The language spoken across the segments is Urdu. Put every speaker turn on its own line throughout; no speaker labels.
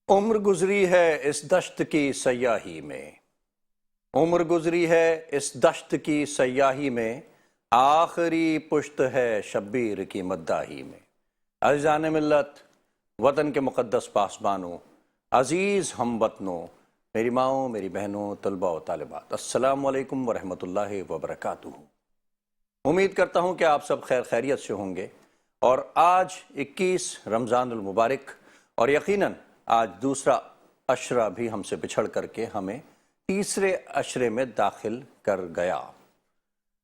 عمر گزری ہے اس دشت کی سیاہی میں، عمر گزری ہے اس دشت کی سیاہی میں، آخری پشت ہے شبیر کی مداحی میں۔ عزیزان ملت، وطن کے مقدس پاسبانوں، عزیز ہم وطنوں، میری ماؤں، میری بہنوں، طلباء و طالبات، السلام علیکم ورحمۃ اللہ وبرکاتہ۔ امید کرتا ہوں کہ آپ سب خیر خیریت سے ہوں گے، اور آج 21 رمضان المبارک، اور یقیناً آج دوسرا عشرہ بھی ہم سے بچھڑ کر کے ہمیں تیسرے عشرے میں داخل کر گیا،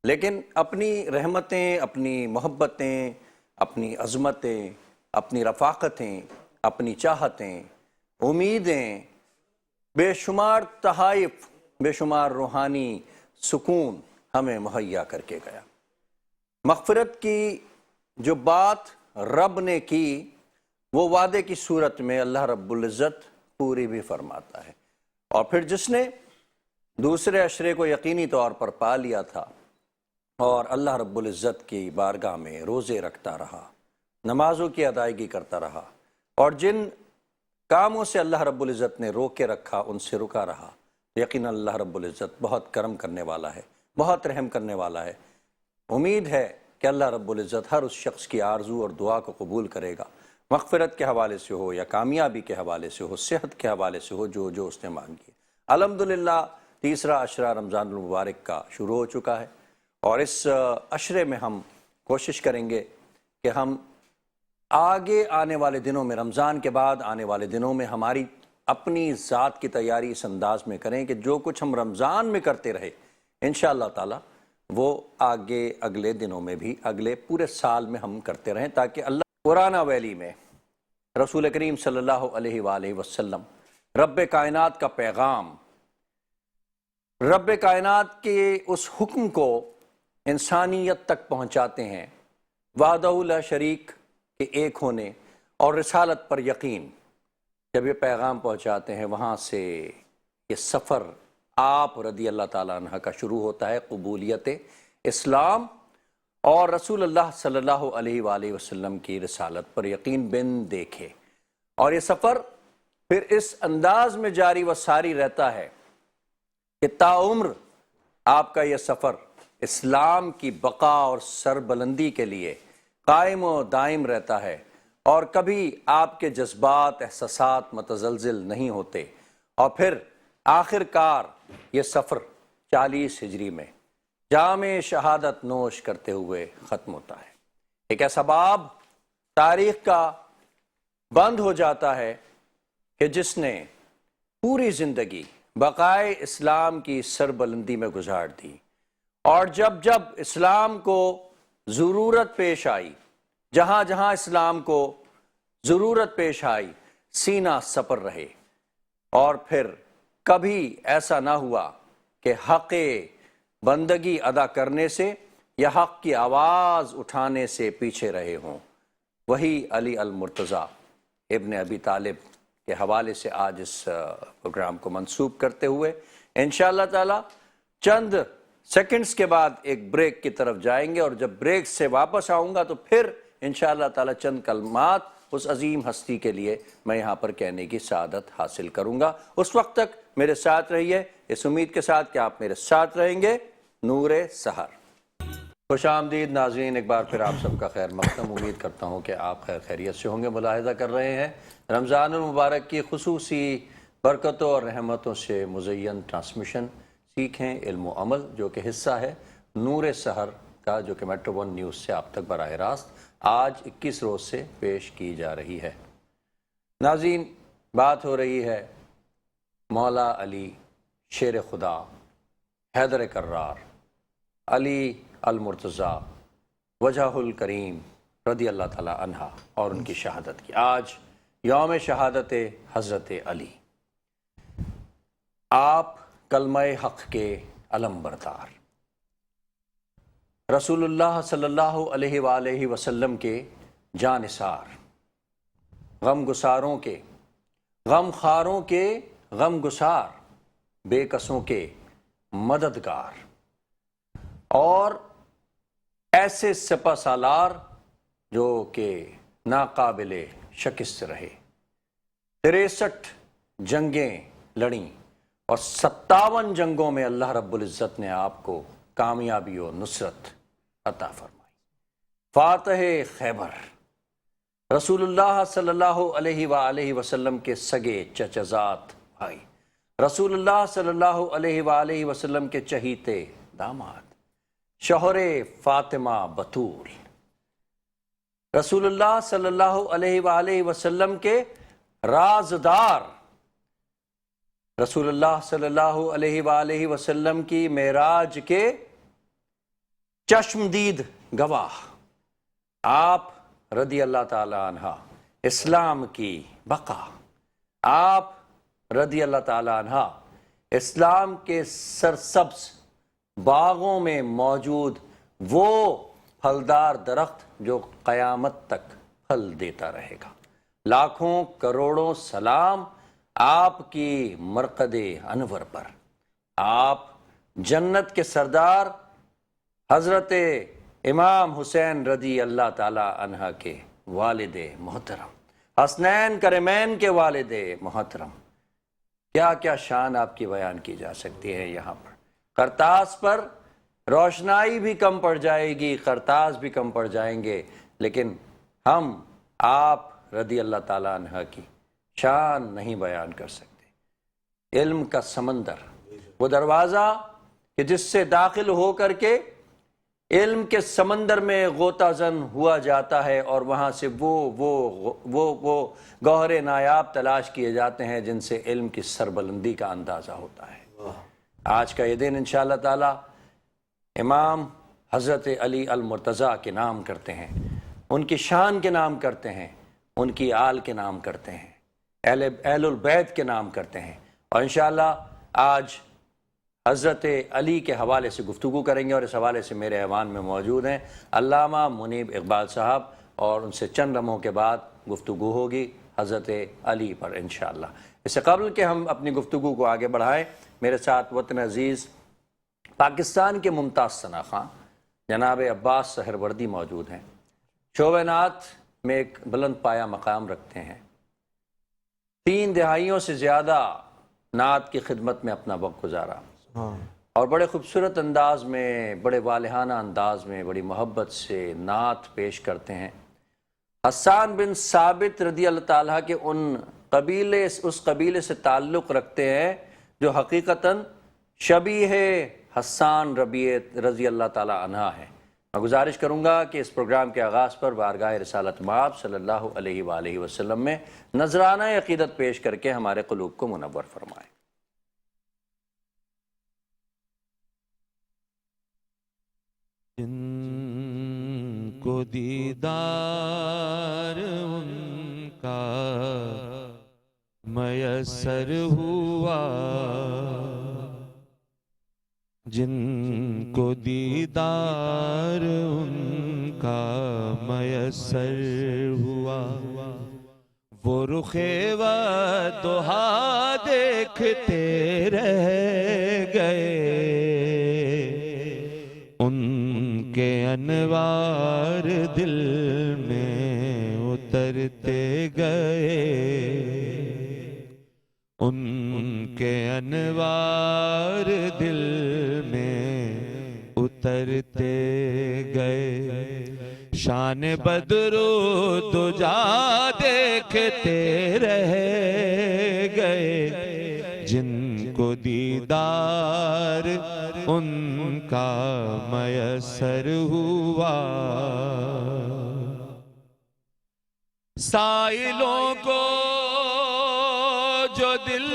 لیکن اپنی رحمتیں، اپنی محبتیں، اپنی عظمتیں، اپنی رفاقتیں، اپنی چاہتیں، امیدیں، بے شمار تحائف، بے شمار روحانی سکون ہمیں مہیا کر کے گیا۔ مغفرت کی جو بات رب نے کی، وہ وعدے کی صورت میں اللہ رب العزت پوری بھی فرماتا ہے، اور پھر جس نے دوسرے عشرے کو یقینی طور پر پا لیا تھا اور اللہ رب العزت کی بارگاہ میں روزے رکھتا رہا، نمازوں کی ادائیگی کرتا رہا، اور جن کاموں سے اللہ رب العزت نے روک کے رکھا ان سے رکا رہا، یقیناً اللہ رب العزت بہت کرم کرنے والا ہے، بہت رحم کرنے والا ہے۔ امید ہے کہ اللہ رب العزت ہر اس شخص کی آرزو اور دعا کو قبول کرے گا، مغفرت کے حوالے سے ہو یا کامیابی کے حوالے سے ہو، صحت کے حوالے سے ہو، جو جو اس نے مانگی ہے۔ الحمدللہ تیسرا عشرہ رمضان المبارک کا شروع ہو چکا ہے، اور اس عشرے میں ہم کوشش کریں گے کہ ہم آگے آنے والے دنوں میں، رمضان کے بعد آنے والے دنوں میں، ہماری اپنی ذات کی تیاری اس انداز میں کریں کہ جو کچھ ہم رمضان میں کرتے رہے انشاءاللہ تعالی وہ آگے اگلے دنوں میں بھی، اگلے پورے سال میں ہم کرتے رہیں، تاکہ اللہ قرآن ویلی میں رسول کریم صلی اللہ علیہ وآلہ وسلم رب کائنات کا پیغام، رب کائنات کے اس حکم کو انسانیت تک پہنچاتے ہیں، وحدہ لا شریک کے ایک ہونے اور رسالت پر یقین۔ جب یہ پیغام پہنچاتے ہیں، وہاں سے یہ سفر آپ رضی اللہ تعالیٰ عنہ کا شروع ہوتا ہے، قبولیت اسلام اور رسول اللہ صلی اللہ علیہ وآلہ وسلم کی رسالت پر یقین بن دیکھے، اور یہ سفر پھر اس انداز میں جاری و ساری رہتا ہے کہ تاعمر آپ کا یہ سفر اسلام کی بقا اور سربلندی کے لیے قائم و دائم رہتا ہے، اور کبھی آپ کے جذبات، احساسات متزلزل نہیں ہوتے، اور پھر آخر کار یہ سفر 40 ہجری میں جام شہادت نوش کرتے ہوئے ختم ہوتا ہے۔ ایک ایسا باب تاریخ کا بند ہو جاتا ہے کہ جس نے پوری زندگی بقائے اسلام کی سربلندی میں گزار دی، اور جب جب اسلام کو ضرورت پیش آئی، جہاں جہاں اسلام کو ضرورت پیش آئی، سینہ سپر رہے، اور پھر کبھی ایسا نہ ہوا کہ حق بندگی ادا کرنے سے یا حق کی آواز اٹھانے سے پیچھے رہے ہوں۔ وہی علی المرتضیٰ ابن ابی طالب کے حوالے سے آج اس پروگرام کو منسوب کرتے ہوئے انشاءاللہ تعالی چند سیکنڈز کے بعد ایک بریک کی طرف جائیں گے، اور جب بریک سے واپس آؤں گا تو پھر انشاءاللہ تعالی چند کلمات اس عظیم ہستی کے لیے میں یہاں پر کہنے کی سعادت حاصل کروں گا۔ اس وقت تک میرے ساتھ رہیے، اس امید کے ساتھ کہ آپ میرے ساتھ رہیں گے۔ نور سحر۔ خوش آمدید ناظرین، ایک بار پھر آپ سب کا خیر مقدم۔ امید کرتا ہوں کہ آپ خیر خیریت سے ہوں گے۔ ملاحظہ کر رہے ہیں رمضان المبارک کی خصوصی برکتوں اور رحمتوں سے مزین ٹرانسمیشن سیکھیں علم و عمل، جو کہ حصہ ہے نور سحر کا، جو کہ میٹرو ون نیوز سے آپ تک براہ راست آج 21 روز سے پیش کی جا رہی ہے۔ ناظرین، بات ہو رہی ہے مولا علی شیر خدا، حیدر کرار، علی المرتضیٰ وجہ الکریم رضی اللہ تعالیٰ عنہ اور ان کی شہادت کی۔ آج یوم شہادت حضرت علی، آپ کلمہ حق کے علم بردار، رسول اللہ صلی اللہ علیہ وآلہ وسلم کے جانثار، غم گساروں کے، غم خاروں کے غم گسار، بے کسوں کے مددگار، اور ایسے سپہ سالار جو کہ ناقابل شکست رہے، 63 جنگیں لڑیں اور 57 جنگوں میں اللہ رب العزت نے آپ کو کامیابی و نصرت عطا فرمائی۔ فاتح خیبر، رسول اللہ صلی اللہ علیہ وآلہ وسلم کے سگے چچزاد بھائی، رسول اللہ صلی اللہ علیہ وآلہ وسلم کے چہیتے داماد، شوہر فاطمہ بتول، رسول اللہ صلی اللہ علیہ وآلہ وسلم کے رازدار، رسول اللہ صلی اللہ علیہ وآلہ وسلم کی معراج کے چشمدید گواہ، آپ رضی اللہ تعالی عنہ اسلام کی بقا، آپ رضی اللہ تعالی عنہ اسلام کے سرسبز باغوں میں موجود وہ پھلدار درخت جو قیامت تک پھل دیتا رہے گا۔ لاکھوں کروڑوں سلام آپ کی مرقد انور پر، آپ جنت کے سردار حضرت امام حسین رضی اللہ تعالی عنہ کے والد محترم، حسنین کرمین کے والد محترم، کیا کیا شان آپ کی بیان کی جا سکتی ہے۔ یہاں پر کرتاس پر روشنائی بھی کم پڑ جائے گی، کرتاس بھی کم پڑ جائیں گے، لیکن ہم آپ رضی اللہ تعالیٰ عنہ کی شان نہیں بیان کر سکتے۔ علم کا سمندر، وہ دروازہ کہ جس سے داخل ہو کر کے علم کے سمندر میں غوطہ زن ہوا جاتا ہے اور وہاں سے وہ گوہر نایاب تلاش کیے جاتے ہیں جن سے علم کی سربلندی کا اندازہ ہوتا ہے۔ آج کا یہ دن انشاءاللہ تعالی امام حضرت علی المرتضیٰ کے نام کرتے ہیں، ان کی شان کے نام کرتے ہیں، ان کی آل کے نام کرتے ہیں، اہل البیت کے نام کرتے ہیں، اور انشاءاللہ آج حضرت علی کے حوالے سے گفتگو کریں گے، اور اس حوالے سے میرے ایوان میں موجود ہیں علامہ منیب اقبال صاحب، اور ان سے چند لمحوں کے بعد گفتگو ہوگی حضرت علی پر انشاءاللہ۔ اس سے قبل کہ ہم اپنی گفتگو کو آگے بڑھائیں، میرے ساتھ وطن عزیز پاکستان کے ممتاز ثنا خواں جناب عباس سہروردی موجود ہیں، شعبہ نعت میں ایک بلند پایہ مقام رکھتے ہیں، 3 دہائیوں سے زیادہ نعت کی خدمت میں اپنا وقت گزارا، اور بڑے خوبصورت انداز میں، بڑے والہانہ انداز میں، بڑی محبت سے نعت پیش کرتے ہیں۔ حسان بن ثابت رضی اللہ تعالیٰ کے اس قبیلے سے تعلق رکھتے ہیں جو حقیقتاً شبیہ حسان رضی اللہ تعالیٰ عنہ ہے۔ میں گزارش کروں گا کہ اس پروگرام کے آغاز پر بارگاہ رسالت مآب صلی اللہ علیہ وآلہ وسلم میں نذرانہ عقیدت پیش کر کے ہمارے قلوب کو منور فرمائیں۔
جن کو دیدار ان کا میسر ہوا، جن کو دیدار ان کا میسر ہوا، وہ رخ وضحیٰ دیکھتے رہ گئے، ان کے انوار دل میں اترتے گئے، ان کے انوار دل میں اترتے گئے، شان بدر و دجا دیکھتے رہ گئے، جن کو دیدار ان کا میسر ہوا، سائلوں کو جو دل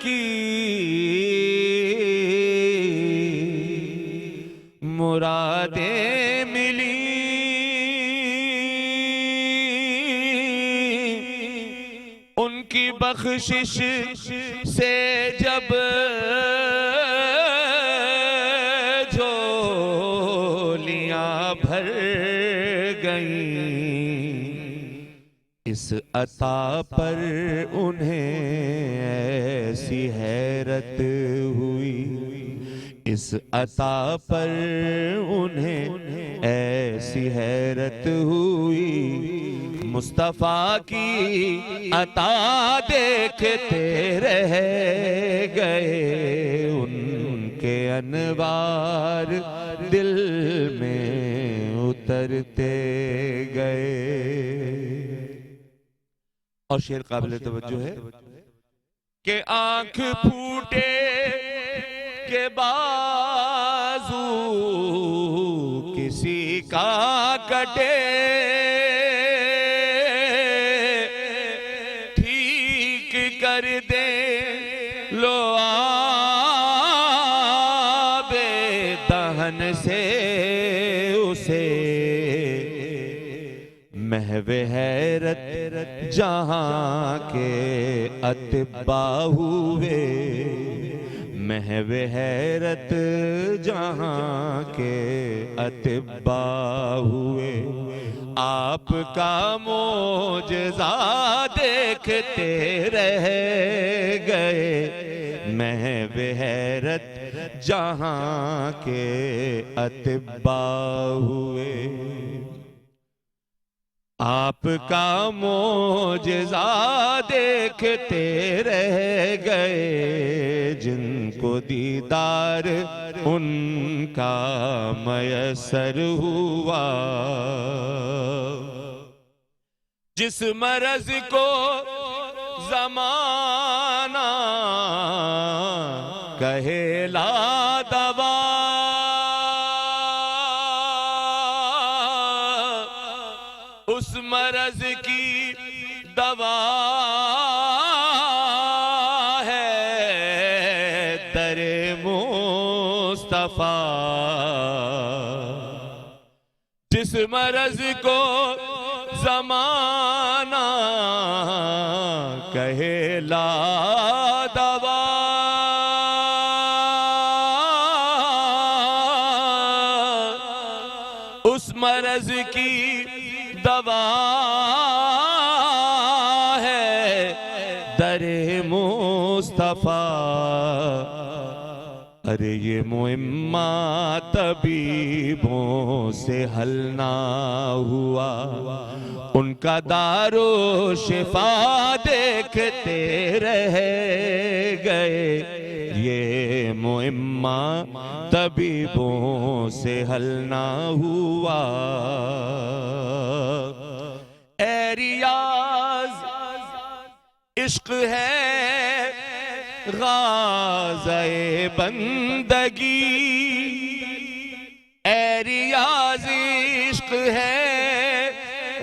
کی مرادیں ملی، ان کی بخشش سے جب جھولیاں بھر گئیں، اس عطا پر انہیں ایسی حیرت ہوئی، اس عطا پر انہیں ایسی حیرت ہوئی، مصطفیٰ کی عطا دیکھتے رہ گئے، ان کے انوار دل میں اترتے گئے۔ اور شعر قابل توجہ ہے کہ آنکھ پھوٹے کے بازو کسی کا کٹے، ٹھیک کر دے لو آب دہن سے اسے، محو حیرت جہاں کے اتباع ہوئے، محو حیرت جہاں کے اتباع ہوئے، آپ کا معجزہ دیکھتے رہ گئے، محو حیرت جہاں کے اتباع ہوئے، آپ کا معجزہ دیکھتے رہ گئے، جن کو دیدار ان کا میسر ہوا، جس مرض کو زمانہ کہے لا دوا، اس مرض کی دوا ہے در مصطفیٰ، جس مرض کو زمانہ کہے لا دوا، اس مرض کی دوا ہے در مصطفیٰ۔ ارے یہ معمہ طبیبوں سے حل نہ ہوا، ان کا دار و شفا دیکھتے رہ گئے، یہ معمہ طبیبوں سے حل نہ ہوا۔ اے ریاض عشق ہے غازہ بندگی، اے ریاض عشق ہے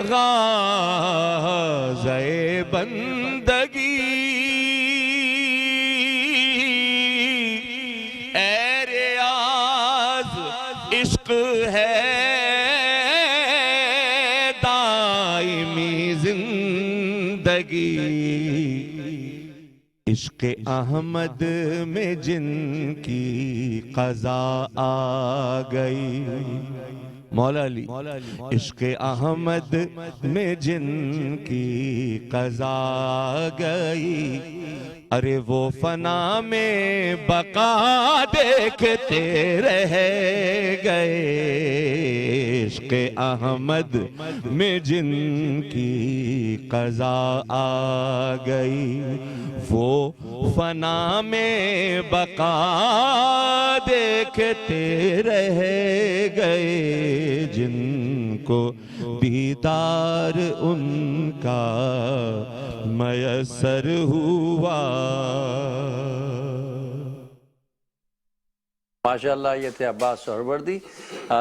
غازہ بندگی، اے ریاض عشق ہے دائمی زندگی، عشق احمد میں جن کی قضا آ گئی، مولا علی، عشق احمد میں جن کی قضا آ گئی، ارے وہ فنا میں بقا دیکھتے رہ گئے، عشق احمد میں جن کی قضا آ گئی، وہ فنا میں بقا دیکھتے رہ گئے، جن کو دیدار ان کا میسر ہوا۔
ماشاءاللہ یہ تھے عباس سہروردی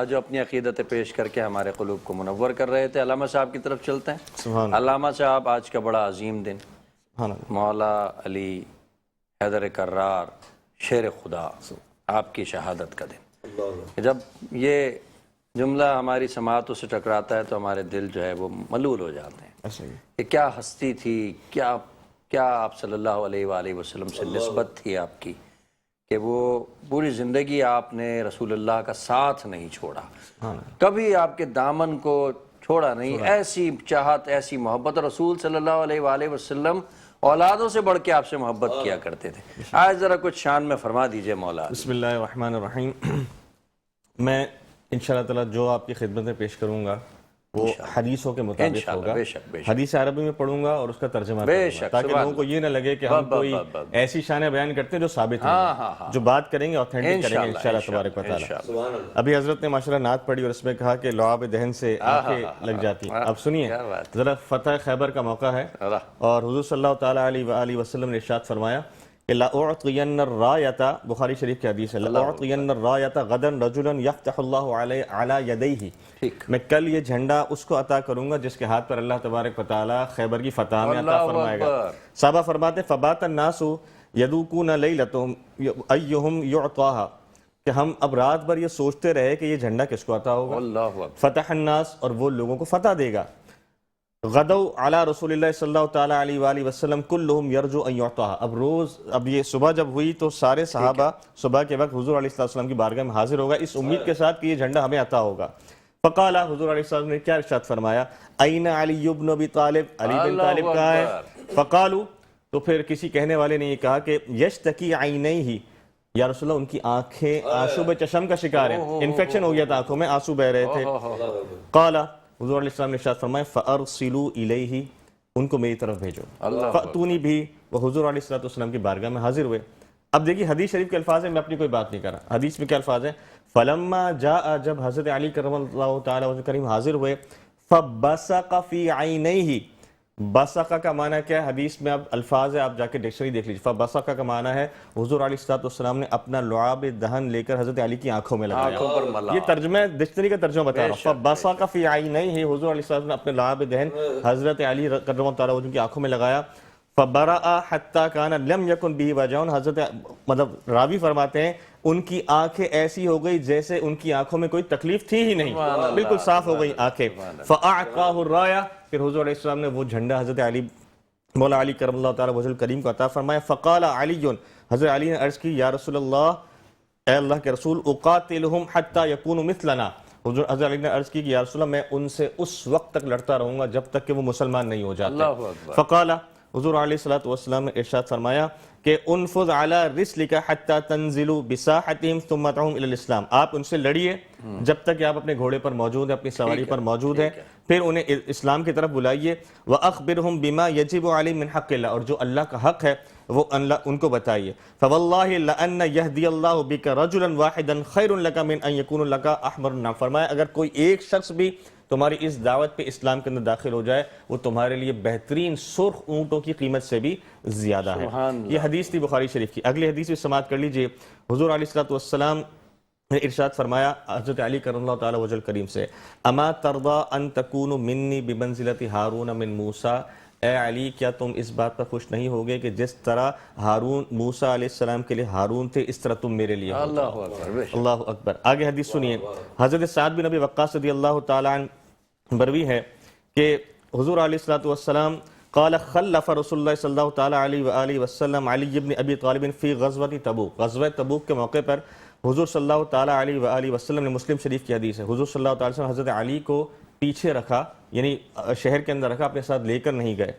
جو اپنی عقیدت پیش کر کے ہمارے قلوب کو منور کر رہے تھے۔ علامہ صاحب کی طرف چلتے ہیں۔ علامہ صاحب، آج کا بڑا عظیم دن، مولا علی حیدر کرار شیر خدا آپ کی شہادت کا دن۔ جب یہ جملہ ہماری سماعتوں سے ٹکراتا ہے تو ہمارے دل جو ہے وہ ملول ہو جاتے ہیں کہ کیا ہستی تھی، کیا آپ صلی اللہ علیہ وآلہ وسلم سے نسبت تھی آپ کی، کہ وہ پوری زندگی آپ نے رسول اللہ کا ساتھ نہیں چھوڑا، کبھی آپ کے دامن کو چھوڑا نہیں، ایسی چاہت، ایسی محبت، رسول صلی اللہ علیہ وآلہ وسلم اولادوں سے بڑھ کے آپ سے محبت کیا کرتے تھے۔ آج ذرا کچھ شان میں فرما دیجئے مولا۔
بسم اللہ الرحمن الرحیم۔ میں انشاءاللہ تعالی جو آپ کی خدمت میں پیش کروں گا وہ حدیثوں کے مطابق
انشاءاللہ،
ہوگا.
بے شک، بے شک.
حدیث عربی میں پڑھوں گا اور اس کا ترجمہ
بے
کروں گا
شک،
تاکہ
سبحان
لوگوں کو یہ نہ لگے کہ ہم کوئی ایسی شانیں بیان کرتے ہیں جو ثابت نہیں. جو بات کریں گے اوتھینٹک کریں گے انشاءاللہ تبارک و تعالی. ابھی حضرت نے ماشاءاللہ نعت پڑھی اور اس میں کہا کہ لعاب دہن سے آنکھیں لگ جاتی ہیں. اب سنیے ذرا فتح خیبر کا موقع ہے اور حضور صلی اللہ تعالیٰ علیہ وآلہ وسلم نے ارشاد فرمایا کہ لأعطین الرایۃ، بخاری شریف کی حدیث ہے، لأعطین الرایۃ غدا رجلا یفتح اللہ علی یدیہ، میں کل یہ جھنڈا اس کو عطا کروں گا جس کے ہاتھ پر اللہ تبارک و تعالیٰ خیبر کی فتح میں عطا فرمائے گا. صحابہ فرماتے فبات الناس یذوقون لیلتہم ایہم یعطاہا، کہ ہم اب رات بھر یہ سوچتے رہے کہ یہ جھنڈا کس کو عطا ہوگا. فتح الناس، اور وہ لوگوں کو فتح دے گا. غدوا علی رسول اللہ صلی اللہ تعالیٰ علیہ وآلہ وسلم کلہم یرجو ان یعطاہا. اب یہ صبح جب ہوئی تو سارے صحابہ صبح کے وقت حضور علیہ السلام کی بارگاہ میں حاضر ہوگا اس امید کے ساتھ کہ یہ جھنڈا ہمیں عطا ہوگا. فقال، حضور علیہ السلام نے کیا ارشاد فرمایا، این علی بن ابی طالب، علی بن طالب کہاں ہے؟ فقالوا، تو پھر کسی کہنے والے نے یہ کہا کہ یشتکی عینیہ، یا رسول اللہ ان کی آنکھیں آنسو چشم کا شکار ہیں، انفیکشن ہو گیا تھا آنکھوں میں، آنسو بہ رہے تھے. قال، حضور علیہ السلام نے ارشاد فرمایا فارسلوا الیہ، ان کو میری طرف بھیجو. فاتونی بھی، وہ حضور علیہ السلام کی بارگاہ میں حاضر ہوئے. اب دیکھیے حدیث شریف کے الفاظ ہیں، میں اپنی کوئی بات نہیں کر رہا. حدیث میں کیا الفاظ ہیں؟ فلما جاء، جب حضرت علی کرم اللہ تعالیٰ وجہ کریم حاضر ہوئے، فبصق فی عینیہ. بصق کا معنی کیا ہے؟ حدیث میں اب الفاظ ہے، آپ جا کے ڈکشنری دیکھ لیجیے. فبصق کا معنی ہے حضور علیہ السلام نے اپنا لعاب دہن لے کر حضرت علی کی آنکھوں میں لگایا. یہ ترجمہ ڈکشنری کا ترجمہ بتا رہا ہوں. فبصق فی عینیہ، حضور علیہ السلام نے اپنے لعاب دہن حضرت علی کرم اللہ تعالیٰ وجہ کی آنکھوں میں لگایا. فبرأ حتی کان لم یکن بہ وجع، حضرت مطلب راوی فرماتے ہیں ان کی آنکھیں ایسی ہو گئی جیسے ان کی آنکھوں میں کوئی تکلیف تھی ہی نہیں، بالکل صاف ہو گئی آنکھیں. فاعطاہ الرایہ، پھر حضور علیہ السلام نے وہ جھنڈا حضرت علی مولا علی کرم اللہ تعالیٰ وجہ کریم کو عطا فرمایا. فقال علی، حضرت علی نے عرض کی یا رسول اللہ، اے اللہ کے رسول، اقاتلہم حتی یکونوا مثلنا، حضرت علی نے عرض کی کہ یا رسول اللہ میں ان سے اس وقت تک لڑتا رہوں گا جب تک کہ وہ مسلمان نہیں ہو جاتے. فقال، حضور علیہ السلام نے ارشاد فرمایا کہ انفذ علی رسلک حتی تنزل بساحتہم ثم ادعوہم الی الاسلام، آپ ان سے لڑیے جب تک کہ آپ اپنے گھوڑے پر موجود ہیں، اپنی سواری پر موجود ہیں، پھر انہیں اسلام کی طرف بلائیے. وَأَخْبِرْهُمْ بِمَا يَجِبُ عَلَيْهِمْ مِنْ حَقِّ اللَّهِ، اور جو اللہ کا حق ہے وہ ان کو بتائیے. فَوَاللَّهِ لَأَنَّ يَهْدِيَ اللَّهُ بِكَ رَجُلًا وَاحِدًا خَيْرٌ لَكَ مِنْ أَنْ يَكُونَ لَكَ أَحْمَرُ النَّعَمِ، فرمایا اگر کوئی ایک شخص بھی تمہاری اس دعوت پہ اسلام کے اندر داخل ہو جائے وہ تمہارے لیے بہترین سرخ اونٹوں کی قیمت سے بھی زیادہ ہے. یہ حدیث تھی بخاری شریف کی. اگلی حدیث بھی سماعت کر لیجئے. حضور علیہ السلام نے ارشاد فرمایا حضرت علی کرم اللہ تعالیٰ وجہ کریم سے، اما ترضى ان تكون منی بمنزلت ہارون من موسیٰ، اے علی کیا تم اس بات پر خوش نہیں ہوگے کہ جس طرح ہارون موسیٰ علیہ السلام کے لیے ہارون تھے اس طرح تم میرے لیے ہو. اللہ اکبر. آگے حدیث سنیے. حضرت سعد بن ابی وقاص رضی اللہ تعالیٰ عنہ بروی ہے کہ حضور علیہ السلام قال خلف رسول اللہ صلی اللہ تعالیٰ علیہ وآلہ وسلم علی بن ابی طالب فی غزوۃ تبوک، غزوہ تبوک کے موقع پر حضور صلی اللہ تعالیٰ علیہ وآلہ وسلم نے، مسلم شریف کی حدیث ہے، حضور صلی اللہ تعالیٰ علیہ وسلم حضرت علی کو پیچھے رکھا، یعنی شہر کے اندر رکھا، اپنے ساتھ لے کر نہیں گئے.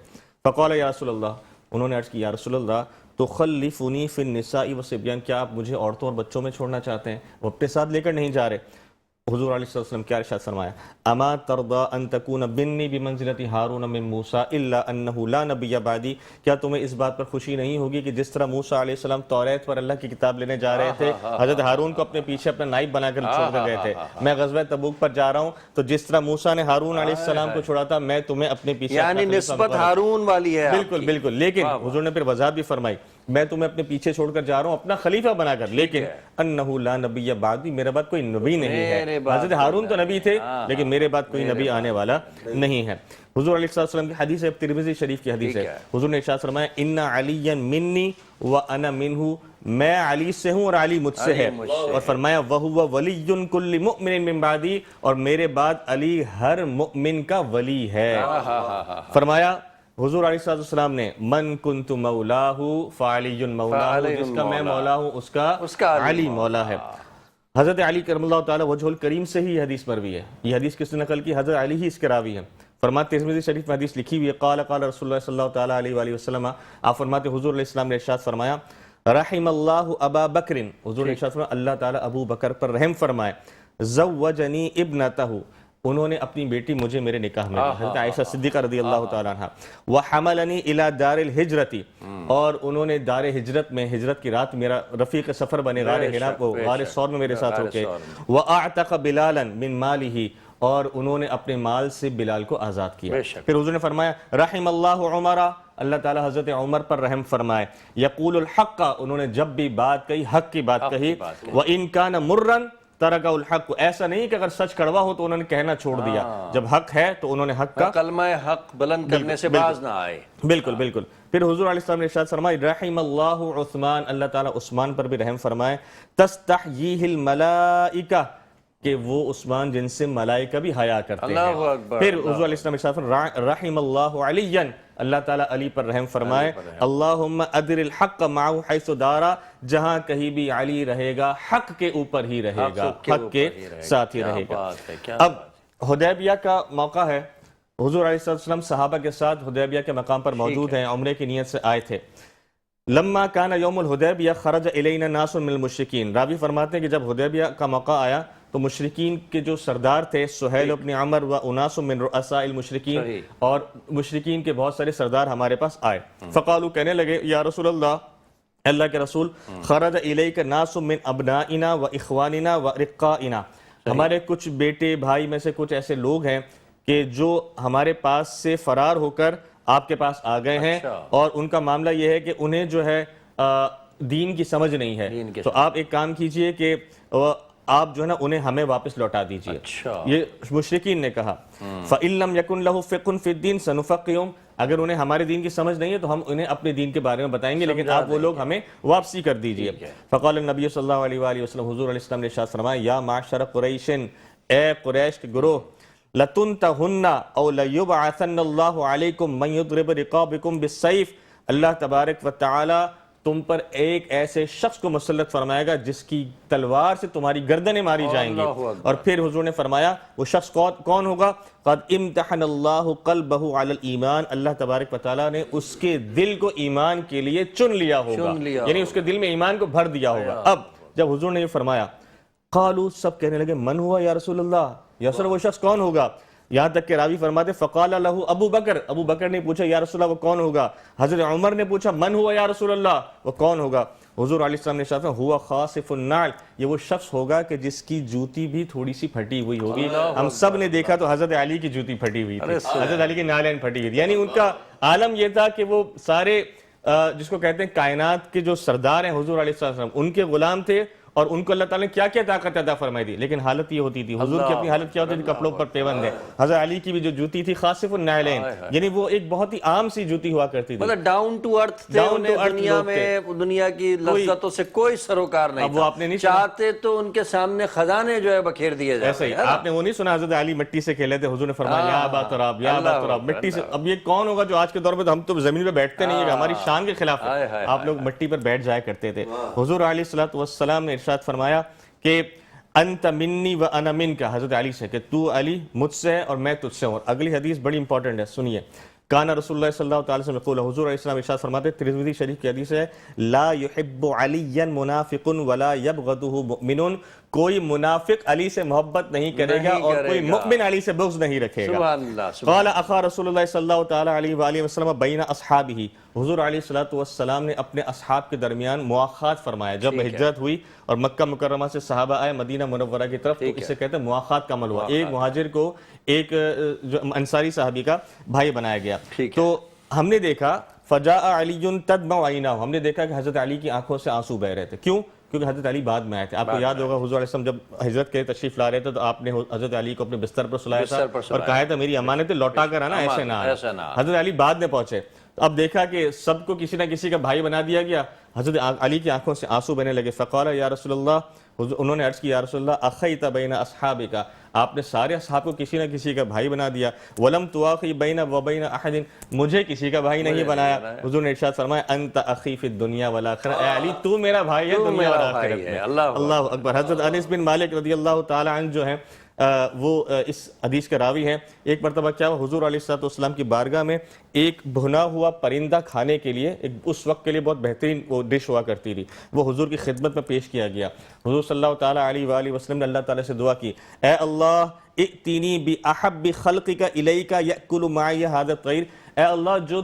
فقال یا رسول اللہ، انہوں نے عرض کی یا رسول اللہ تخلفنی فی النساء والصبیان، کیا آپ مجھے عورتوں اور بچوں میں چھوڑنا چاہتے ہیں؟ وہ اپنے ساتھ لے کر نہیں جا رہے. حضور علیہ السلام کیا ارشاد فرمایا، اما ترضى ان تكون بنی بمنزلت ہارون من موسیٰ الا انه لا نبی بعدی، کیا تمہیں اس بات پر خوشی نہیں ہوگی کہ جس طرح موسیٰ علیہ السلام توریت پر اللہ کی کتاب لینے جا رہے تھے، حضرت ہارون کو اپنے پیچھے اپنا نائب بنا کر چھوڑ کر گئے تھے، میں غزوہ تبوک پر جا رہا ہوں تو جس طرح موسیٰ نے ہارون علیہ السلام کو چھوڑا تھا میں تمہیں اپنے پیچھے،
یعنی نسبت ہارون والی ہے.
بالکل بالکل. لیکن حضور نے پھر وضاحت بھی فرمائی، میں تمہیں اپنے پیچھے چھوڑ کر جا رہا ہوں اپنا خلیفہ بنا کر، لیکن انہ لا نبی بعدی، میرے بعد کوئی نبی نہیں ہے. حضرت ہارون تو نبی تھے لیکن میرے بعد کوئی نبی آنے والا نہیں ہے. حضور علیہ السلام کی حدیث ہے، ترمذی شریف کی حدیث ہے، حضور نے ارشاد فرمایا ان علی منی وانا منہ، میں علی سے ہوں اور علی مجھ سے ہے، اور فرمایا وہو ولی کل مؤمن من بعدی، اور میرے بعد علی ہر مؤمن کا ولی ہے. فرمایا حضور علیہ السلام نے من کنت مولاہ فعلی مولاہ، جس کا میں مولا ہوں اس کا علی مولا ہے. حضرت علی کرم اللہ تعالیٰ وجہ الکریم سے ہی یہ حدیث مروی ہے. یہ حدیث کس نے نقل کی؟ حضرت علی ہی اس کے راوی ہیں. فرماتے ترمذی شریف میں حدیث لکھی ہوئی ہے، قال قال رسول اللہ صلی اللہ تعالیٰ علیہ وآلہ وسلم، آپ فرماتے حضور علیہ السلام نے ارشاد فرمایا رحم اللہ ابا بکر، حضور نے ارشاد فرمایا اللہ تعالیٰ ابو بکر پر رحم فرمائے، زوجنی ابنتہ، انہوں نے اپنی بیٹی مجھے میرے نکاح میں دی، حضرت عائشہ صدیقہ رضی اللہ تعالیٰ عنہ. وَحَمَلَنِي إِلَى دَارِ الْحِجْرَةِ، اور انہوں نے دار ہجرت میں ہجرت کی رات میرا رفیق سفر بنے غار ہرا کو غار ثور میں میرے ساتھ ہوتے. وَأَعْتَقَ بِلَالًا مِن مَالِهِ، اور انہوں نے اپنے مال سے بلال کو آزاد کیا. پھر حضور نے فرمایا رحم اللہ عمر، اللہ تعالیٰ حضرت عمر پر رحم فرمائے. یقول الحق، انہوں نے جب بھی بات کہی حق کی بات کہی. وَإِن كَانَ مُرًّا ترک الحق، ایسا نہیں کہ اگر سچ کڑوا ہو تو انہوں نے کہنا چھوڑ دیا، جب حق ہے تو انہوں نے حق کا
کلمہ حق بلند کرنے سے باز نہ آئے.
بالکل بالکل. پھر حضور علیہ السلام نے ارشاد فرمایا رحم اللہ عثمان، اللہ تعالیٰ عثمان پر بھی رحم فرمائے. تستحییہ الملائکہ، کہ وہ عثمان جن سے ملائکہ بھی حیا کرتے ہیں.
اللہ اکبر.
پھر حضور علیہ السلام نے ارشاد فرمایا رحم اللہ علی، اللہ تعالیٰ علی پر رحم فرمائے. اللہم ادر الحق معه حیث دارا، جہاں کہیں بھی علی رہے گا حق کے اوپر ہی رہے گا، حق کے ساتھ ہی رہے گا. اب حدیبیہ کا موقع ہے، حضور علیہ السلام صحابہ کے ساتھ حدیبیہ کے مقام پر موجود ہیں، عمرے کی نیت سے آئے تھے. لما کان یوم الحدیبیہ خرج الینا ناس من المشرکین، راوی فرماتے ہیں کہ جب حدیبیہ کا موقع آیا تو مشرکین کے جو سردار تھے سہیل ابن عمر و اناس من رؤساء المشرکین، اور مشرکین کے بہت سارے سردار ہمارے پاس آئے. فقالوا، کہنے لگے یا رسول اللہ، اللہ کے رسول، خرج الیک ناس من ابنائنا و اخواننا و رقائنا، ہمارے کچھ بیٹے بھائی میں سے کچھ ایسے لوگ ہیں کہ جو ہمارے پاس سے فرار ہو کر آپ کے پاس آ گئے ہیں، اور ان کا معاملہ یہ ہے کہ انہیں جو ہے دین کی سمجھ نہیں ہے، تو آپ ایک کام کیجئے کہ آپ جو ہے نا انہیں ہمیں واپس لوٹا دیجئے. یہ مشرکین نے کہا. فَإِن لَمْ يَكُنْ لَهُ فِقْهٌ فِي الدِّينِ سَنُفَقِّهُهُمْ، اگر انہیں ہمارے دین کی سمجھ نہیں ہے تو ہم انہیں اپنے دین کے بارے میں بتائیں گے، لیکن آپ وہ لوگ ہمیں واپسی کر دیجئے. فقال النبی صلی اللہ علیہ وآلہ وسلم، حضور علیہ السلام نے ارشاد فرمایا یا معشر قریش، اے قریش کے گروہ، لَتُنْتَهُنَّ أَوْ لَيُبْعَثَنَّ اللَّهُ عَلَيْكُمْ مَنْ يُضْرِبُ رِقَابِكُمْ بِالسَّيْفِ، اللہ تبارک و تعالی تم پر ایک ایسے شخص کو مسلط فرمائے گا جس کی تلوار سے تمہاری گردنیں ماری جائیں گی. اور پھر حضور نے فرمایا وہ شخص کون ہوگا؟ قد امتحن اللہ قلبہ علی الایمان، اللہ تبارک و تعالیٰ نے اس کے دل کو ایمان کے لیے چن لیا ہوگا، یعنی اس کے دل میں ایمان کو بھر دیا ہوگا. اب جب حضور نے یہ فرمایا قالوا، سب کہنے لگے من ہوا یا رسول اللہ، یا رسول وہ شخص کون ہوگا؟ یہاں تک کہ راوی فرماتے فقال لہ ابو بکر، ابو بکر نے پوچھا یا رسول اللہ وہ کون ہوگا؟ حضرت عمر نے پوچھا من ہوا یا رسول اللہ وہ کون ہوگا؟ حضور علیہ السلام نے ارشاد فرمایا ہوا خاصف النعل، یہ وہ شخص ہوگا کہ جس کی جوتی بھی تھوڑی سی پھٹی ہوئی ہوگی. ہم سب نے دیکھا تو حضرت علی کی جوتی پھٹی ہوئی تھی، حضرت علی کی نالین پھٹی ہوئی تھی. یعنی ان کا عالم یہ تھا کہ وہ سارے جس کو کہتے ہیں کائنات کے جو سردار ہیں حضور علیہ السلام، ان کے غلام تھے، اور ان کو اللہ تعالیٰ نے کیا کیا طاقت عطا فرمائی دی. لیکن حالت یہ ہوتی تھی، حضور کی اپنی حالت کیا ہوتی تھی؟ کپڑوں پر پیوند ہے. حضرت علی کی بھی جو جوتی تھی خاصف النعلین، یعنی وہ ایک بہت ہی عام سی جوتی ہوا کرتی تھی.
مطلب ڈاؤن ٹو ارتھ تھے، انہیں دنیا میں دنیا کی لذتوں سے کوئی سروکار نہیں تھا.
وہ آپ نے نہیں
چاہتے تو ان کے سامنے خزانے جو ہے بکھیر دیے جاتے.
ایسے ہی آپ نے وہ نہیں سنا حضرت علی مٹی سے کھیلے تھے، حضور نے فرمایا یا ابا تراب، یا ابا تراب، مٹی سے. اب یہ کون ہوگا جو آج کے دور میں، تو ہم تو زمین پہ بیٹھتے نہیں ہیں، ہماری شان کے خلاف ہے، آپ لوگ مٹی پر بیٹھ جایا کرتے تھے. حضور علیہ الصلوۃ والسلام نے ارشاد فرمایا کہ انت منی و انا منک، حضرت علی سے کہ تو علی مجھ سے ہے اور میں تجھ سے ہوں. اور اگلی حدیث بڑی امپورٹنٹ ہے، سنیے. کان رسول اللہ صلی اللہ تعالی وسلم یقول، حضور علیہ السلام ارشاد فرماتے، ترمذی شریف کی حدیث ہے، لا يحب علیا منافق ولا یبغضہ مؤمن، کوئی منافق علی سے محبت نہیں کرے گا اور کوئی مؤمن علی سے بغض نہیں رکھے گا. قال اخا رسول اللہ صلی اللہ تعالی علیہ وآلہ وسلم بین اصحابہ، حضور علیہ الصلوۃ والسلام نے اپنے اصحاب کے درمیان مواخات فرمایا. جب ہجرت ہوئی اور مکہ مکرمہ سے صحابہ آئے مدینہ منورہ کی طرف، تو اسے کہتے ہیں مواخات کا عمل ہوا. ایک مہاجر کو ایک جو انصاری صحابی کا بھائی بنایا گیا. تو ہم نے دیکھا فجاء علی تدمع عیناہ، ہم نے دیکھا کہ حضرت علی کی آنکھوں سے آنسو بہ رہے تھے. کیوں؟ کیونکہ حضرت علی بعد میں آئے تھے. آپ کو یاد ہوگا حضور علیہ السلام جب ہجرت کے تشریف لا رہے تھے تو آپ نے حضرت علی کو اپنے بستر پر سلایا تھا اور کہا تھا میری امانت لوٹا کر آنا، ایسے نہ آنا. حضرت علی بعد میں پہنچے. اب دیکھا کہ سب کو کسی نہ کسی کا بھائی بنا دیا گیا. حضرت علی کی آنکھوں سے آنسو بہنے لگے. فقال یا رسول اللہ، انہوں نے عرض کی یا رسول اللہ اخیت بین اصحابک، آپ نے سارے اصحاب کو کسی نہ کسی کا بھائی بنا دیا. ولم تواخی بین و بین احد، مجھے کسی کا بھائی نہیں بنایا. حضور نے ارشاد فرمایا انت اخی فی الدنیا والآخرہ، اے علی تو میرا بھائی ہے دنیا اور آخرت میں. اللہ اکبر. حضرت انس بن مالک رضی اللہ تعالی عنہ جو ہیں وہ اس حدیث کے راوی ہیں. ایک مرتبہ کیا ہوا, حضور علیہ السلام کی بارگاہ میں ایک بھنا ہوا پرندہ کھانے کے لیے اس وقت کے لیے بہت بہترین وہ ڈش ہوا کرتی تھی, وہ حضور کی خدمت میں پیش کیا گیا. حضور صلی اللہ تعالیٰ علیہ وآلہ وسلم نے اللہ تعالیٰ سے دعا کی, اے اللہ ائتنی بأحب خلقک الیک یأکل معی ھذا الطیر, اے اللہ جو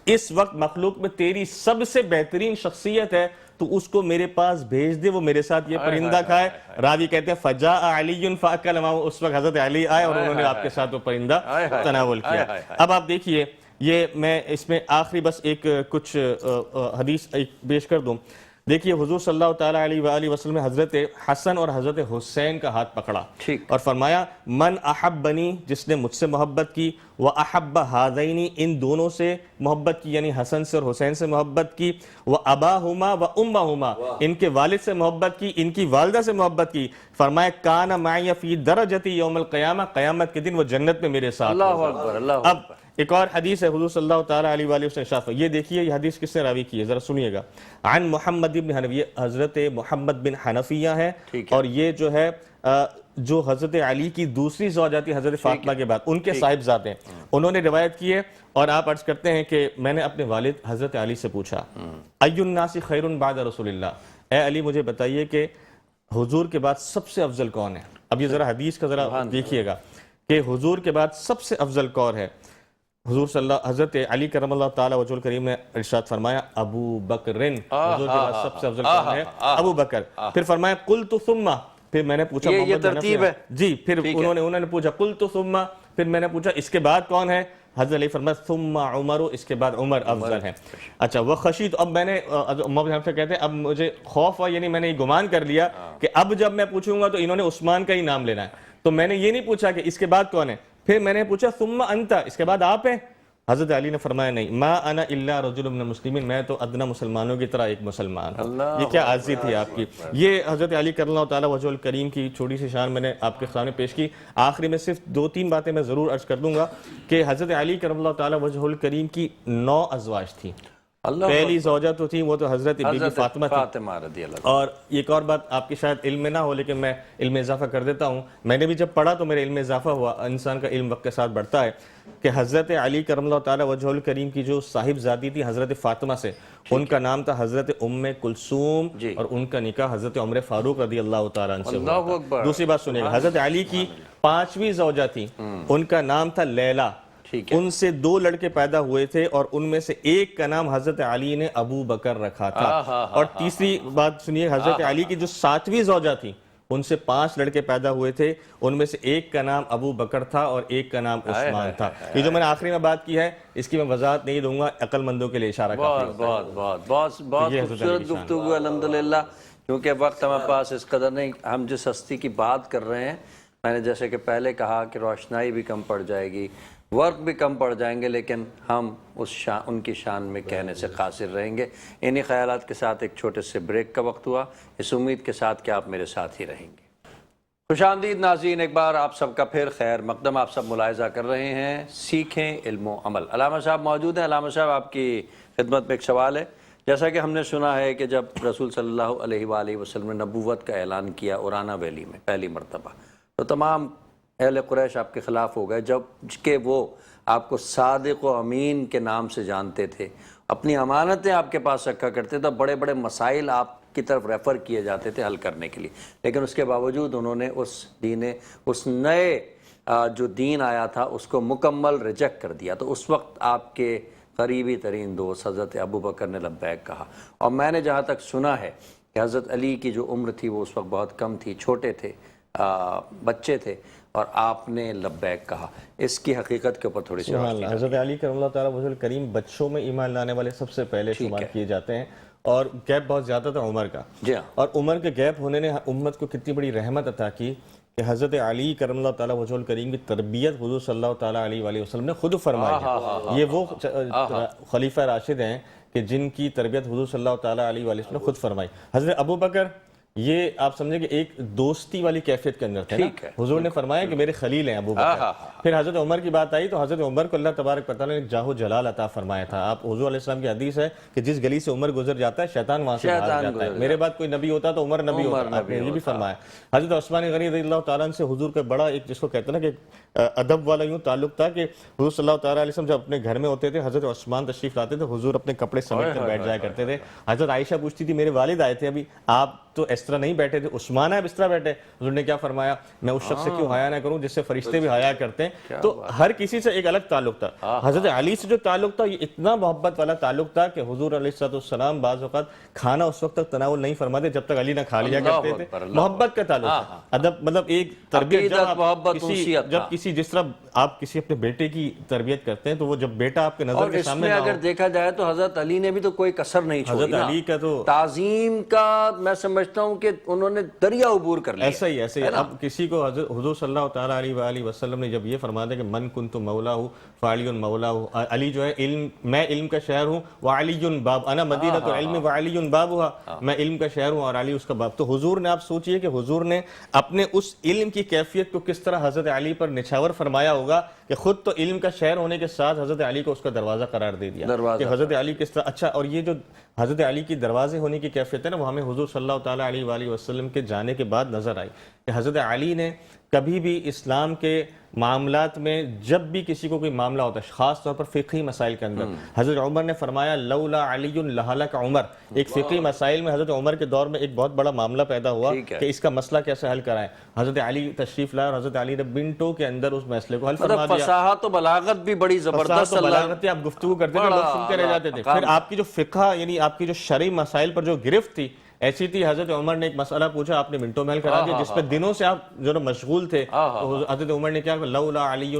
اس وقت مخلوق میں تیری سب سے بہترین شخصیت ہے تو اس کو میرے پاس بھیج دے, وہ میرے ساتھ یہ پرندہ کھائے. راوی کہتے ہیں فجاء علی فاکل معه, اس وقت حضرت علی آئے اور انہوں نے آپ کے ساتھ وہ پرندہ تناول کیا. اب آپ دیکھیے, یہ میں اس میں آخری بس ایک کچھ حدیث پیش کر دوں. دیکھیے حضور صلی اللہ تعالیٰ علیہ وآلہ وسلم نے حضرت حسن اور حضرت حسین کا ہاتھ پکڑا اور فرمایا من احبنی, جس نے مجھ سے محبت کی, وَأَحَبَّ هَذَيْنِ, ان دونوں سے محبت کی یعنی حسن سے اور حسین سے محبت کی, وَأَبَاهُمَا وَأُمَّهُمَا, ان کے والد سے محبت کی, ان کی والدہ سے محبت کی, فرمایا كَانَ مَعِيَ فِي دَرَجَتِي يَوْمَ الْقِيَامَةِ, قیامت کے دن وہ جنت میں میرے ساتھ.
اللہ اکبر, اللہ
اب ایک اور حدیث ہے حضور صلی اللہ تعالیٰ علیہ وآلہ وسلم ارشاد فرمایا, یہ دیکھیے یہ حدیث کس نے راوی کی ہے, ذرا سنیے گا. عن محمد بن حنفیہ, حضرت محمد بن حنفیہ ہے, اور یہ جو ہے جو حضرت علی کی دوسری زوجہ تھی حضرت فاطمہ کے بعد, ان کے صاحبزادے ہیں, انہوں نے روایت کی ہے. اور آپ عرض کرتے ہیں کہ میں نے اپنے والد حضرت علی سے پوچھا, ای الناس خیر بعد رسول اللہ, اے علی مجھے بتائیے کہ حضور کے بعد سب سے افضل کون ہے. اب یہ ذرا حدیث کا ذرا دیکھیے گا کہ حضور کے بعد سب سے افضل کون ہے. حضور صلی اللہ حضرت علی کرم اللہ تعالیٰ وجہ الکریم نے ارشاد فرمایا ابو بکر, حضور کے بعد سب سے افضل کون ہے, ابو بکر. پھر فرمایا قلت ثم, پھر میں نے پوچھا,
یہ ترتیب ہے
جی, پھر انہوں نے پوچھا قلت ثم, پھر میں نے پوچھا اس کے بعد کون ہے, حضرت علی فرمایا ثم عمر, اس کے بعد عمر افضل ہے. اچھا وہ خشیت, اب میں نے محمد سے کہتے ہیں اب مجھے خوف ہوا, یعنی میں نے یہ گمان کر لیا کہ اب جب میں پوچھوں گا تو انہوں نے عثمان کا ہی نام لینا ہے, تو میں نے یہ نہیں پوچھا کہ اس کے بعد کون ہے. پھر میں نے پوچھا ثم انت, اس کے بعد آپ ہیں. حضرت علی نے فرمایا نہیں, ما انا الا رجل من المسلمین, میں تو ادنا مسلمانوں کی طرح ایک مسلمان ہوں. یہ کیا عاجزی تھی آپ کی. یہ حضرت علی کرم اللہ تعالیٰ وجہ الکریم کی چھوٹی سی شان میں نے آپ کے سامنے پیش کی. آخری میں صرف 2-3 باتیں میں ضرور عرض کر دوں گا کہ حضرت علی کرم اللہ تعالیٰ وجہ الکریم کی 9 ازواج تھیں. پہلی زوجہ تو تھی وہ تو حضرت بی بی فاطمہ تھی. اور ایک اور بات آپ کی شاید علم میں نہ ہو لیکن میں علم اضافہ کر دیتا ہوں, میں نے بھی جب پڑھا تو میرے علم میں اضافہ ہوا, انسان کا علم وقت کے ساتھ بڑھتا ہے, کہ حضرت علی کرم اللہ تعالیٰ وجہ الکریم کی جو صاحب زادی تھی حضرت فاطمہ سے, ان کا نام تھا حضرت ام کلثوم, اور ان کا نکاح حضرت عمر فاروق رضی اللہ تعالیٰ عنہ سے ہوا تھا. دوسری بات سنیے گا, حضرت علی کی 5ویں زوجہ تھی, ان کا نام تھا لیلا, ان سے 2 لڑکے پیدا ہوئے تھے اور ان میں سے ایک کا نام حضرت علی نے ابو بکر رکھا تھا. اور تیسری بات سنیے, حضرت علی کی جو 7ویں زوجہ تھی ان سے 5 لڑکے پیدا ہوئے تھے, ان میں سے ایک کا نام ابو بکر تھا اور ایک کا نام عثمان تھا. یہ جو میں نے آخری میں بات کی ہے اس کی میں وضاحت نہیں دوں گا, عقل مندوں کے لیے اشارہ کافی ہوتا ہے.
بہت خوبصورت گفتگو الحمدللہ. کیونکہ وقت ہمارے پاس اس قدر نہیں, ہم جس ہستی کی بات کر رہے ہیں, میں نے جیسے کہ پہلے کہا کہ روشنائی بھی کم پڑ جائے گی, ورک بھی کم پڑ جائیں گے, لیکن ہم ان کی شان میں کہنے سے قاصر رہیں گے. انہی خیالات کے ساتھ ایک چھوٹے سے بریک کا وقت ہوا, اس امید کے ساتھ کہ آپ میرے ساتھ ہی رہیں گے. خوش آمدید ناظرین, ایک بار آپ سب کا پھر خیر مقدم. آپ سب ملاحظہ کر رہے ہیں سیکھیں علم و عمل. علامہ صاحب موجود ہیں. علامہ صاحب آپ کی خدمت میں ایک سوال ہے. جیسا کہ ہم نے سنا ہے کہ جب رسول صلی اللہ علیہ وآلہ وسلم نے نبوت کا اعلان کیا اورانہ ویلی میں پہلی مرتبہ, تو تمام اہل قریش آپ کے خلاف ہو گئے, جب کہ وہ آپ کو صادق و امین کے نام سے جانتے تھے, اپنی امانتیں آپ کے پاس رکھا کرتے تھے, بڑے بڑے مسائل آپ کی طرف ریفر کیے جاتے تھے حل کرنے کے لیے, لیکن اس کے باوجود انہوں نے اس نئے جو دین آیا تھا اس کو مکمل ریجیکٹ کر دیا. تو اس وقت آپ کے قریبی ترین دوست حضرت ابو بکر نے لبیک کہا, اور میں نے جہاں تک سنا ہے کہ حضرت علی کی جو عمر تھی وہ اس وقت بہت کم تھی, چھوٹے تھے, بچے تھے, اور آپ نے لبیک کہا. اس کی حقیقت کے اوپر تھوڑی سی بات.
حضرت علی کرم اللہ تعالیٰ وجہ الکریم بچوں میں ایمان لانے والے سب سے پہلے شمار کیے جاتے ہیں, اور گیپ بہت زیادہ تھا عمر کا. اور عمر کے گیپ ہونے نے امت کو کتنی بڑی رحمت عطا کی کہ حضرت علی کرم اللہ تعالیٰ وجہ الکریم کی تربیت حضور صلی اللہ تعالیٰ علیہ وآلہ وسلم نے خود فرمائی ہے. یہ وہ خلیفہ راشد ہیں کہ جن کی تربیت حضور صلی اللہ تعالیٰ علیہ وآلہ وسلم نے خود فرمائی. حضرت ابو بکر یہ آپ سمجھیں کہ ایک دوستی والی کیفیت کے اندر تھے نا. حضور نے فرمایا کہ میرے خلیل ہیں ابو بکر. پھر حضرت عمر کی بات آئی تو حضرت عمر کو اللہ تبارک و تعالیٰ نے جاہ و جلال عطا فرمایا تھا. آپ حضور علیہ السلام کی حدیث ہے کہ جس گلی سے عمر گزر جاتا ہے شیطان وہاں سے بھاگ جاتا ہے. میرے بعد کوئی نبی ہوتا تو عمر نبی ہوتا. آپ نے یہ بھی فرمایا. حضرت عثمان غنی رضی اللہ تعالیٰ عنہ سے حضور کا بڑا ایک جس کو کہتے ہیں نا کہ ادب والا یوں تعلق تھا کہ حضور صلی اللہ تعالیٰ علیہ وسلم جب اپنے گھر میں ہوتے تھے حضرت عثمان تشریف لاتے تھے, حضور اپنے کپڑے سمیٹ کر بیٹھ جایا کرتے تھے. حضرت عائشہ پوچھتی تھی میرے والد آئے تھے ابھی, آپ تو اس طرح نہیں بیٹھے تھے, عثمان ہے اس طرح بیٹھے. حضور نے کیا فرمایا, میں اس شخص سے کیوں حیا نہ کروں جس سے فرشتے بھی حیا کرتے ہیں. تو ہر کسی سے ایک الگ تعلق تھا. حضرت علی سے جو تعلق تھا یہ اتنا محبت والا تعلق تھا کہ حضور علیہ السلام بعض اوقات کھانا اس وقت تک تناول نہیں فرماتے جب تک علی نہ کھا لیا کرتے تھے. محبت کا تعلق تھا, ادب, مطلب ایک تربیت. جب کسی جس طرح آپ کسی اپنے بیٹے کی تربیت کرتے ہیں تو وہ جب بیٹا آپ کے نظر کے سامنے
اگر دیکھا جائے تو حضرت علی نے بھی تو کوئی کسر نہیں چھوڑی.
حضرت علی کا تو
تعظیم کا میں سمجھتا ہوں کہ انہوں نے دریا عبور کر لیا.
ایسا ہی اب کسی کو حضور صلی اللہ تعالیٰ علیہ وآلہ وسلم نے جب یہ فرما دیا کہ من کنت مولاہ فعلی مولاہ, علی جو ہے علم, میں علم کا شہر ہوں, وعلی باب, انا مدینۃ العلم وعلی بابها, میں علم کا شہر ہوں اور علی اس کا باب. تو حضور نے, آپ سوچئے کہ حضور نے اپنے اس علم کی کیفیت کو کس طرح حضرت علی پر نچھاور فرمایا ہوگا کہ خود تو علم کا شہر ہونے کے ساتھ حضرت علی کو اس کا دروازہ قرار دے دیا کہ حضرت علی کس طرح. اچھا, اور یہ جو حضرت علی کی دروازے ہونے کی کیفیت ہے نا, وہ ہمیں حضور صلی اللہ تعالیٰ علیہ وآلہ وسلم کے جانے کے بعد نظر آئی کہ حضرت علی نے کبھی بھی اسلام کے معاملات میں جب بھی کسی کو کوئی معاملہ ہوتا ہے, خاص طور پر فقہی مسائل کے اندر, حضرت عمر نے فرمایا لولا علی لہلک عمر. ایک فقہی مسائل میں حضرت عمر کے دور میں ایک بہت بڑا معاملہ پیدا ہوا کہ اس کا مسئلہ کیسے حل کرائیں. حضرت علی تشریف لائے اور حضرت علی نے منٹوں کے اندر اس مسئلے کو حل فرما دیا.
فصاحت و بلاغت بھی بڑی زبردست,
آپ گفتگو کرتے تھے, لوگ سنتے رہ جاتے تھے. پھر آپ کی جو فقہ یعنی آپ کی جو شرعی مسائل پر جو گرفت تھی ایسی تھی, حضرت عمر نے ایک مسئلہ پوچھا, آپ نے منٹوں میں حل کرا دیا, جس پہ دنوں سے آپ جو مشغول تھے. تو حضرت عمر نے کیا کہا, لولا علی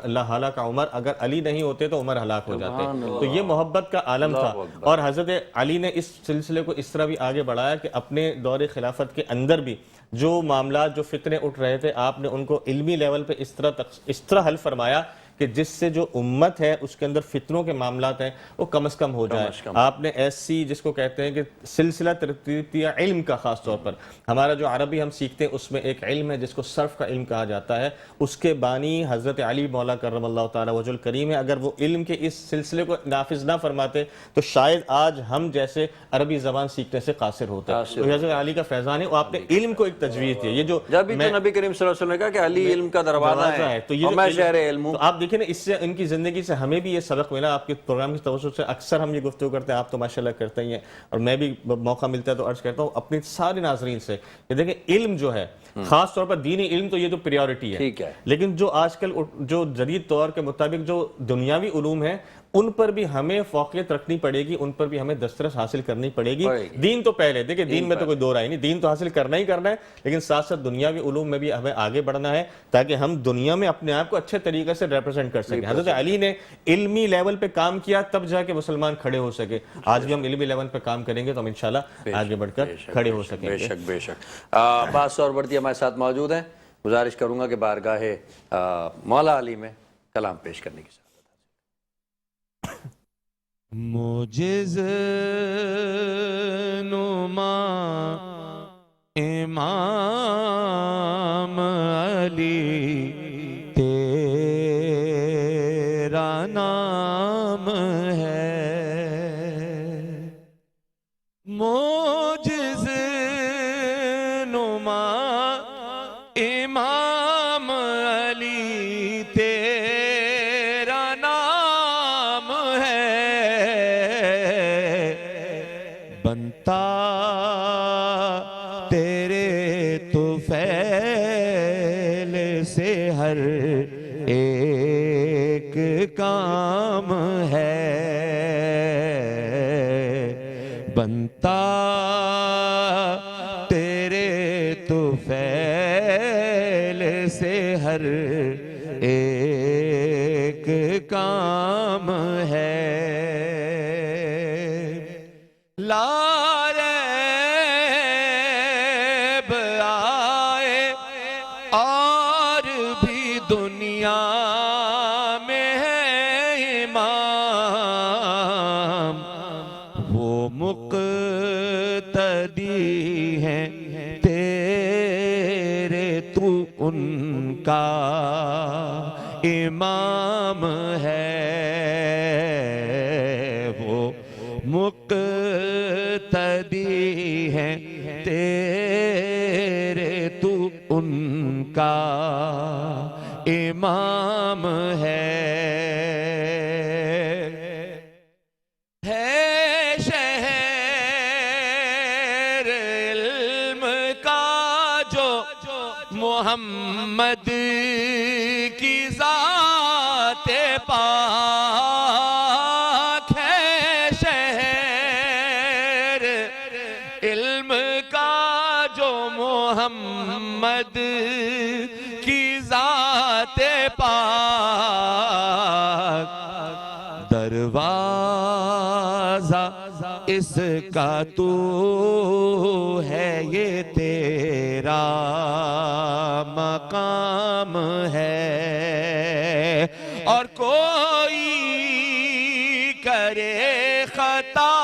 لہلک عمر, اگر علی نہیں ہوتے تو عمر ہلاک ہو جاتے. تو یہ محبت کا عالم تھا. اور حضرت علی نے اس سلسلے کو اس طرح بھی آگے بڑھایا کہ اپنے دور خلافت کے اندر بھی جو معاملات, جو فتنے اٹھ رہے تھے, آپ نے ان کو علمی لیول پہ اس طرح حل فرمایا کہ جس سے جو امت ہے اس کے اندر فتنوں کے معاملات ہیں وہ کم از کم ہو جائے. آپ نے ایسی جس کو کہتے ہیں کہ سلسلہ ترتیب علم کا, خاص طور پر ہمارا جو عربی ہم سیکھتے ہیں اس میں ایک علم ہے جس کو صرف کا علم کہا جاتا ہے, اس کے بانی حضرت علی مولا کرم اللہ تعالیٰ وجہ الکریم ہے. اگر وہ علم کے اس سلسلے کو نافذ نہ فرماتے تو شاید آج ہم جیسے عربی زبان سیکھنے سے قاصر ہوتے. تو حضرت علی کا فیضان ہے, آپ نے علم کو ایک تجویز دی. یہ جو
جب بھی تو نبی کریم صلی اللہ علیہ وسلم نے کہا کہ علی علم کا دروازہ ہے اور میں شہر علم ہوں.
آپ دیکھیں نا, اس سے ان کی زندگی سے ہمیں بھی یہ سبق ملا. آپ کے پروگرام کی توسط سے اکثر ہم یہ گفتگو کرتے ہیں, آپ تو ماشاءاللہ کرتے ہی ہیں, اور میں بھی موقع ملتا ہے تو عرض کرتا ہوں اپنے سارے ناظرین سے کہ دیکھیں علم جو ہے, خاص طور پر دینی علم, تو یہ تو پریورٹی ہے, لیکن جو آج کل جو جدید طور کے مطابق جو دنیاوی علوم ہیں ان پر بھی ہمیں فوقیت رکھنی پڑے گی, ان پر بھی ہمیں دسترس حاصل کرنی پڑے گی. دین تو پہلے, دیکھیں دین میں تو کوئی دو رائے نہیں, دین تو حاصل کرنا ہی کرنا ہے, لیکن ساتھ ساتھ دنیاوی علوم میں بھی ہمیں آگے بڑھنا ہے تاکہ ہم دنیا میں اپنے آپ کو اچھے طریقے سے ریپرزینٹ کر سکیں. حضرت علی نے علمی لیول پہ کام کیا تب جا کے مسلمان کھڑے ہو سکے. آج بھی ہم علمی لیول پہ کام کریں گے تو ہم انشاءاللہ آگے بڑھ کر کھڑے ہو سکیں گے.
بے شک بے شک. عباس سہروردی ہمارے ساتھ موجود ہیں. گزارش کروں گا کہ بارگاہ مولا علی میں کلام پیش کرنے کی سعادت.
معجز نما امام علی تیرا نام ہے, معجز نما امام علی تیرا نام ہے, بنتا تیرے طفیل سے ہر ایک کام ہے, بنتا تیرے طفیل سے ہر ایک کام ہے. لا ریب آئے اور بھی دنیا میں ہے امام, وہ مقتدی ہیں ان کا امام ہے، وہ مقتدی ہے تیرے، تو ان کا امام ہے شہر علم کا جو محمد کی ذات پاک ہے، شہر علم کا جو محمد کی ذات پاک، دروازہ اس کا تو ہے، یہ تیرا مقام ہے، اور کوئی کرے خطا